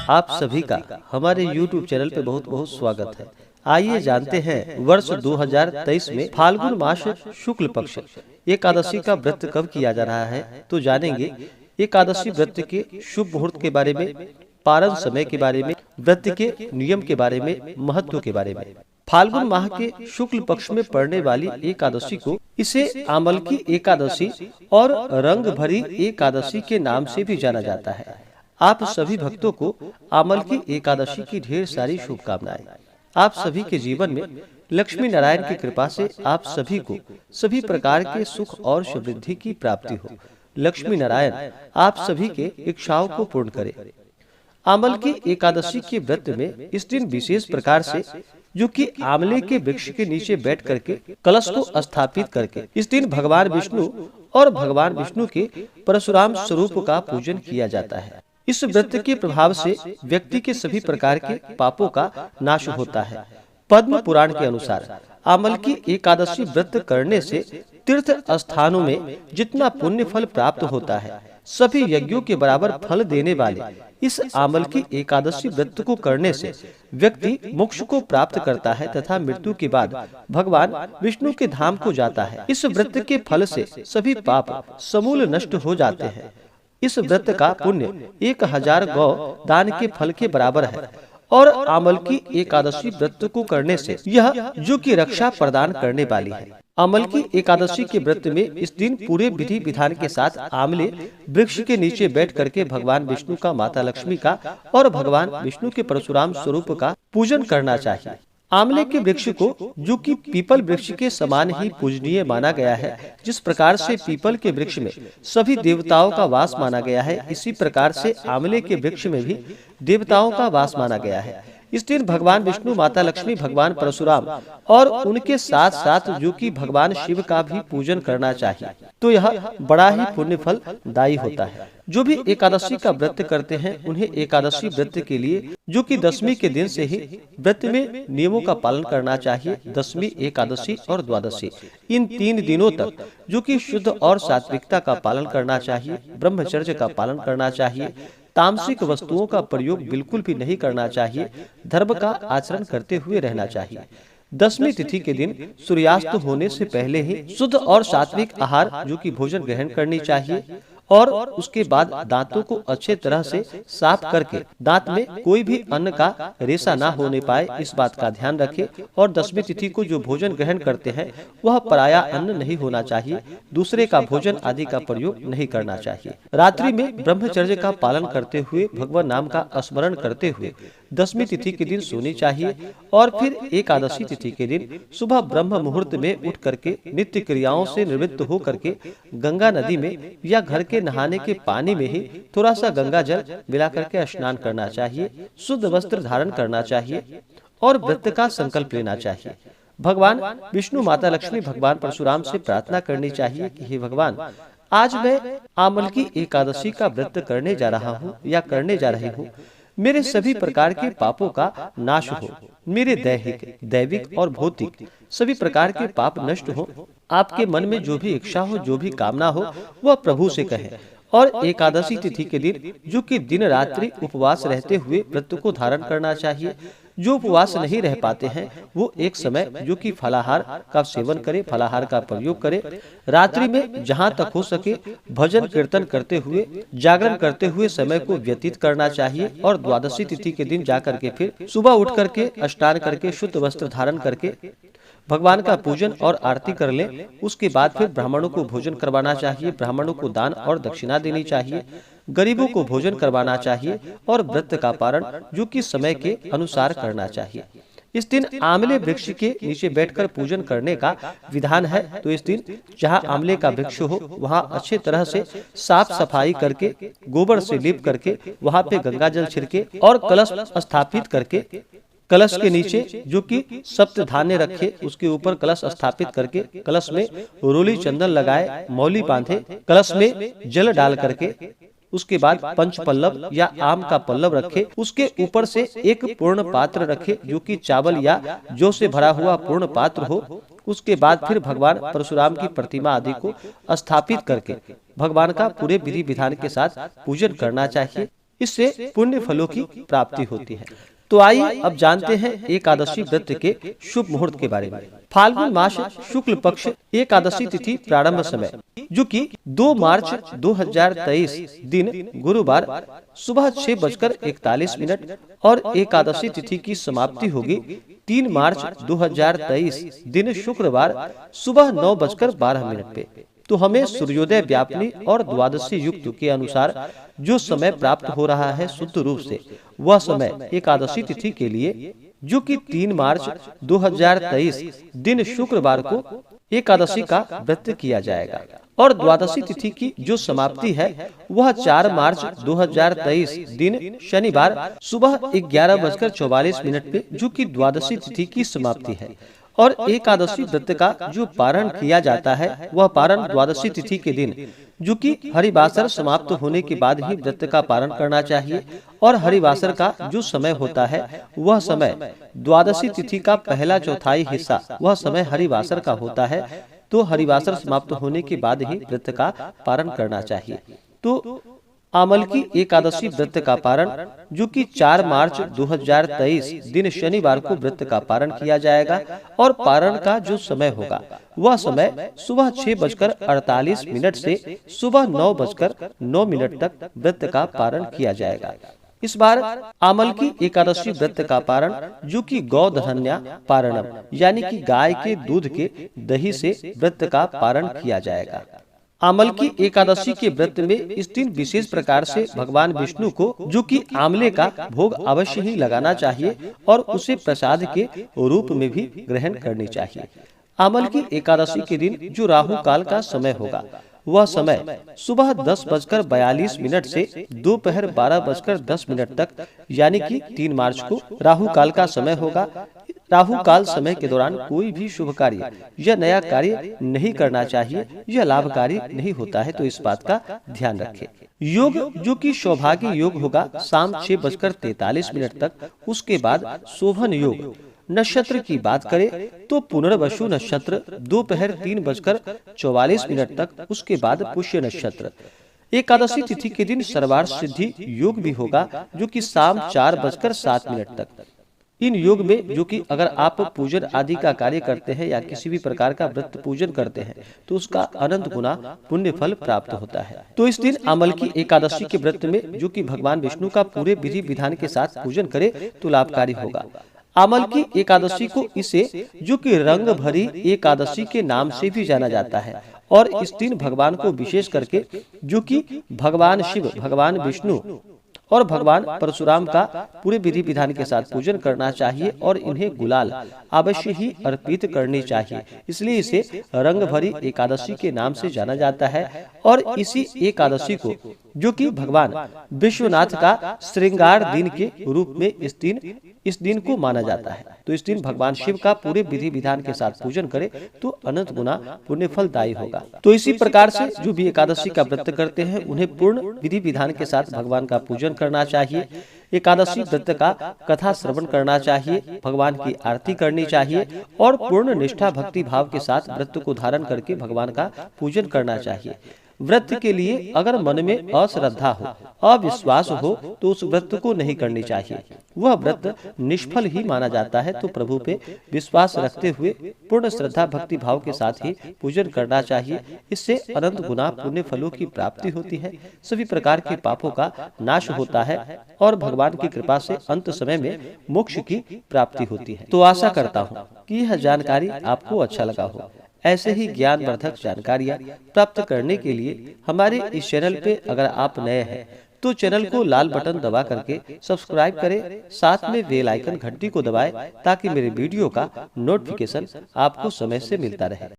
आप सभी का हमारे YouTube चैनल पे बहुत बहुत स्वागत है। आइए जानते हैं वर्ष 2023 में फाल्गुन मास शुक्ल पक्ष एकादशी का व्रत कब किया जा रहा है। तो जानेंगे एकादशी व्रत के शुभ मुहूर्त के बारे में, पारण समय के बारे में, व्रत के नियम के बारे में, महत्व के बारे में। फाल्गुन माह के शुक्ल पक्ष में पड़ने वाली एकादशी को इसे आमलकी एकादशी और रंग भरी एकादशी के नाम से भी जाना जाता है। आप सभी भक्तों को आमलकी एकादशी की ढेर सारी शुभकामनाएं। आप सभी के जीवन में लक्ष्मी नारायण की कृपा से आप सभी को सभी प्रकार के सुख और समृद्धि की प्राप्ति हो। लक्ष्मी नारायण आप सभी के इच्छाओं को पूर्ण करे। आमलकी एकादशी के व्रत में इस दिन विशेष प्रकार से, जो कि आंवले के वृक्ष के नीचे बैठ करके कलश को स्थापित करके इस दिन भगवान विष्णु और भगवान विष्णु के परशुराम स्वरूप का पूजन किया जाता है। इस व्रत के प्रभाव से व्यक्ति के सभी प्रकार के पापों का नाश होता है। पद्म पुराण के अनुसार आमलकी एकादशी व्रत करने से तीर्थ स्थानों में जितना पुण्य फल प्राप्त होता है, सभी यज्ञों के बराबर फल देने वाले इस आमलकी एकादशी व्रत को करने से व्यक्ति मोक्ष को प्राप्त करता है तथा मृत्यु के बाद भगवान विष्णु के धाम को जाता है। इस व्रत के फल से सभी पाप समूल नष्ट हो जाते हैं। इस व्रत का पुण्य 1000 गौ दान के फल के बराबर है और आमलकी एकादशी व्रत को करने से यह जो कि रक्षा प्रदान करने वाली है। आमलकी एकादशी के व्रत में इस दिन पूरे विधि विधान के साथ आंवले वृक्ष के नीचे बैठ करके भगवान विष्णु का, माता लक्ष्मी का और भगवान विष्णु के परशुराम स्वरूप का पूजन करना चाहिए। आंवले के वृक्ष को, जो कि पीपल वृक्ष के समान ही पूजनीय माना गया है, जिस प्रकार से पीपल के वृक्ष में सभी देवताओं का वास माना गया है, इसी प्रकार से आंवले के वृक्ष में भी देवताओं का वास माना गया है। इस दिन भगवान विष्णु, माता लक्ष्मी, भगवान परशुराम और उनके साथ साथ जो कि भगवान शिव का भी पूजन करना चाहिए। तो यह बड़ा ही पुण्य फल दायी होता है। जो भी एकादशी का व्रत करते हैं उन्हें एकादशी व्रत के लिए, जो कि दशमी के दिन से ही व्रत में नियमों का पालन करना चाहिए। दशमी, एकादशी और द्वादशी, इन 3 दिनों तक जो कि शुद्ध और सात्विकता का पालन करना चाहिए, ब्रह्मचर्य का पालन करना चाहिए, तामसिक वस्तुओं का प्रयोग बिल्कुल भी नहीं करना चाहिए, धर्म का आचरण करते हुए रहना चाहिए। दशमी तिथि के दिन सूर्यास्त होने से पहले ही शुद्ध और सात्विक आहार, जो कि भोजन ग्रहण करनी चाहिए और उसके बाद दांतों को अच्छे तरह से साफ करके दांत में कोई भी अन्न का रेशा ना होने पाए, इस बात का ध्यान रखें। और दशमी तिथि को जो भोजन ग्रहण करते हैं वह पराया अन्न नहीं होना चाहिए, दूसरे का भोजन आदि का प्रयोग नहीं करना चाहिए। रात्रि में ब्रह्मचर्य का पालन करते हुए भगवान नाम का स्मरण करते हुए दशमी तिथि के दिन सोनी चाहिए और फिर एकादशी तिथि के दिन सुबह ब्रह्म मुहूर्त में उठ करके नित्य क्रियाओं से निवृत्त हो करके गंगा नदी में या घर के नहाने के पानी में ही थोड़ा सा गंगा जल मिला करके स्नान करना चाहिए, शुद्ध वस्त्र धारण करना चाहिए और व्रत का संकल्प लेना चाहिए। भगवान विष्णु, माता लक्ष्मी, भगवान परशुराम से प्रार्थना करनी चाहिए कि हे भगवान, आज मैं आमलकी एकादशी का व्रत करने जा रहा हूँ या करने जा रही हूँ। मेरे सभी प्रकार के पापों का नाश हो, मेरे दैहिक, दैविक और भौतिक सभी प्रकार के पाप नष्ट हो। आपके मन में जो भी इच्छा हो, जो भी कामना हो, वह प्रभु से कहें। और एकादशी तिथि के दिन, जो कि दिन रात्रि उपवास रहते हुए व्रत को धारण करना चाहिए। जो उपवास नहीं रह पाते हैं वो एक समय जो कि फलाहार का सेवन करे, फलाहार का प्रयोग करे। रात्रि में जहां तक हो सके भजन कीर्तन करते हुए, जागरण करते हुए समय को व्यतीत करना चाहिए। और द्वादशी तिथि के दिन जाकर के फिर सुबह उठ करके स्नान करके शुद्ध वस्त्र धारण करके भगवान का पूजन और आरती कर लें। उसके बाद फिर ब्राह्मणों को भोजन करवाना चाहिए, ब्राह्मणों को दान और दक्षिणा देनी चाहिए, गरीबों को भोजन करवाना चाहिए और व्रत का पारण जो कि समय के अनुसार करना चाहिए। इस दिन आंवले वृक्ष के नीचे बैठकर पूजन करने का विधान है। तो इस दिन जहां आंवले का वृक्ष हो वहां अच्छे तरह से साफ सफाई करके, गोबर से लीप करके वहां पे गंगा जल छिड़के और कलश स्थापित करके, कलश के नीचे जो कि सप्त धान्य रखे, उसके ऊपर कलश स्थापित करके कलश में रोली चंदन लगाए, मौली बांधे, कलश में जल डाल करके उसके बाद पंच पल्लव या आम का पल्लव रखे, उसके ऊपर से एक पूर्ण पात्र रखे जो कि चावल या जौ से भरा हुआ पूर्ण पात्र हो। उसके बाद फिर भगवान परशुराम की प्रतिमा आदि को स्थापित करके भगवान का पूरे विधि विधान के साथ पूजन करना चाहिए। इससे पुण्य फलों की प्राप्ति होती है। तो आइए अब जानते हैं एकादशी व्रत के शुभ मुहूर्त के बारे में। फाल्गुन मास शुक्ल पक्ष एकादशी तिथि प्रारंभ समय जो कि 2 मार्च 2023 दिन गुरुवार सुबह 6:41 और एकादशी तिथि की समाप्ति होगी 3 मार्च 2023 दिन शुक्रवार सुबह 9:12 पे। तो हमें सूर्योदय व्यापनी और द्वादशी युक्त के अनुसार जो समय प्राप्त हो रहा है शुद्ध रूप से, वह समय एकादशी तिथि के लिए जो कि 3 मार्च 2023 दिन शुक्रवार को एकादशी का व्रत किया जाएगा और द्वादशी तिथि की जो समाप्ति है वह 4 मार्च 2023 दिन शनिवार सुबह 11:44 पे जो कि द्वादशी तिथि की समाप्ति है। और एकादशी व्रत का जो पारण किया जाता है वह पारण द्वादशी तिथि के दिन जो कि हरिवासर समाप्त होने के बाद ही व्रत का पारण करना चाहिए। और हरिवासर का जो समय होता है वह समय द्वादशी तिथि का पहला चौथाई हिस्सा वह समय हरिवासर का होता है। तो हरिवासर समाप्त होने के बाद ही व्रत का पारण करना चाहिए। तो आमलकी एकादशी व्रत का पारण जो कि 4 मार्च 2023 दिन शनिवार को व्रत का पारण किया जाएगा और पारण का जो समय होगा वह समय सुबह 6:48 से सुबह 9:09 तक व्रत का पारण किया जाएगा। इस बार आमलकी एकादशी व्रत का पारण जो कि गौदहन्या पारणम यानी कि गाय के दूध के दही से व्रत का पारण किया जाएगा। आमलकी एकादशी के व्रत में इस दिन विशेष प्रकार से भगवान विष्णु को जो कि आंवले का भोग अवश्य ही लगाना चाहिए और उसे प्रसाद के रूप में भी ग्रहण करनी चाहिए। आमलकी एकादशी के दिन जो राहु काल का समय होगा वह समय सुबह 10:42 से दोपहर 12:10 तक यानी कि 3 मार्च को राहु काल का समय होगा। राहु काल समय के दौरान कोई भी शुभ कार्य या नया कार्य नहीं करना चाहिए, यह लाभकारी नहीं होता है, तो इस बात का ध्यान रखें। योग जो कि सौभाग्य योग होगा शाम 6:43 तक, उसके बाद शोभन योग। नक्षत्र की बात करें तो पुनर्वसु नक्षत्र दोपहर 3:44 तक, उसके बाद पुष्य नक्षत्र। एकादशी तिथि के दिन सर्वार्थ सिद्धि योग भी होगा जो कि शाम 4:07 तक। इन योग में जो कि अगर आप पूजन आदि का कार्य करते हैं या किसी भी प्रकार का व्रत पूजन करते हैं तो उसका अनंत गुना पुण्य फल प्राप्त होता है। तो इस दिन आमलकी एकादशी के व्रत में जो कि भगवान विष्णु का पूरे विधि विधान के साथ पूजन करे तो लाभकारी होगा। आमलकी एकादशी को इसे जो कि रंग भरी एकादशी के नाम से भी जाना जाता है और इस दिन भगवान को विशेष करके जो कि भगवान शिव, भगवान विष्णु और भगवान परशुराम का पूरे विधि विधान के साथ पूजन करना चाहिए और इन्हें गुलाल अवश्य ही अर्पित करनी चाहिए। इसलिए इसे रंग भरी एकादशी के नाम से जाना जाता है और इसी एकादशी को जो कि भगवान विश्वनाथ का श्रृंगार दिन के रूप में इस दिन को माना जाता है। तो इस दिन भगवान शिव का पूरे विधि विधान के साथ पूजन करे तो अनंत गुना पुण्य फलदायी होगा। तो इसी प्रकार से जो भी एकादशी का व्रत करते हैं उन्हें पूर्ण विधि विधान के साथ भगवान का पूजन करना चाहिए। एकादशी व्रत का कथा श्रवण करना चाहिए, भगवान की आरती करनी चाहिए और पूर्ण निष्ठा भक्ति भाव के साथ व्रत को धारण करके भगवान का पूजन करना चाहिए। व्रत के लिए अगर मन में अश्रद्धा हो, अविश्वास हो तो उस व्रत को नहीं करनी चाहिए, वह व्रत निष्फल ही माना जाता है। तो प्रभु पे विश्वास रखते हुए पूर्ण श्रद्धा भक्ति भाव के साथ ही पूजन करना चाहिए। इससे अनंत गुना पुण्य फलों की प्राप्ति होती है, सभी प्रकार के पापों का नाश होता है और भगवान की कृपा से अंत समय में मोक्ष की प्राप्ति होती है। तो आशा करता हूँ कि यह जानकारी आपको अच्छा लगा हो। ऐसे ही ज्ञानवर्धक जानकारियाँ प्राप्त करने के लिए हमारे इस चैनल पे अगर आप नए हैं तो चैनल को लाल बटन दबा करके सब्सक्राइब करें, साथ में बेल आइकन घंटी को दबाएं ताकि मेरे वीडियो का नोटिफिकेशन आपको समय से मिलता रहे।